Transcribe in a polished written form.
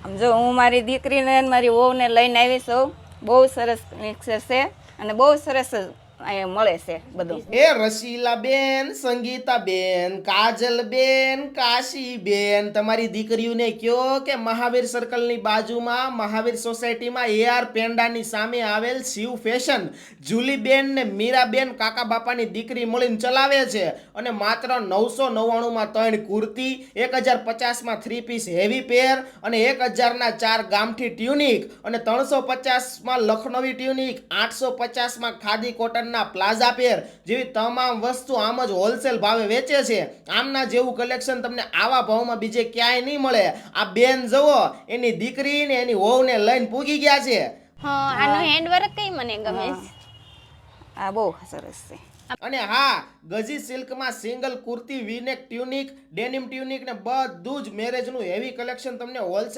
આમ જો હું મારી દીકરીને અને મારી વહુને લઈને આવી છું. બહુ સરસ મિક્સર છે અને બહુ સરસ અહીંયા મળે છે બધું. એ રસીલાબેન, સંગીતાબેન, કાજલબેન, કાશીબેન, તમારી દીકરીઓને કયો કે મહાવીર સર્કલની બાજુમાં મહાવીર સોસાયટીમાં AR પેંડાની સામે આવેલ શિવ ફેશન જુલીબેન ને મીરાબેન કાકા બાપાની દીકરી મળીને ચલાવે છે અને માત્ર 999માં 3 કુર્તી, 1050માં 3 પીસ હેવી પેર અને 1000ના 4 ગામઠી ટ્યુનિક અને 350માં લખનવી ટ્યુનિક, 850માં ખાદી કોટનના પ્લાઝા પેર જેવી તમામ વસ્તુ આમ જ હોલસેલ ભાવે વેચે છે. આમના જેવું કલેક્શન તમને આવા ભાવમાં બીજે ક્યાંય નહીં મળે. આ બેન જુઓ, એની દીકરી ને એની વહુને લઈને પૂગી ગયા છે. હા, આનું હેન્ડવર્ક કઈ મને ગમે છે. આ બહુ સરસ છે. અને હા, ગજી સિલ્કમાં single kurti, વીનેક tunic, denim tunic ને બધું જ મેરેજનું હેવી કલેક્શન તમને હોલસેલ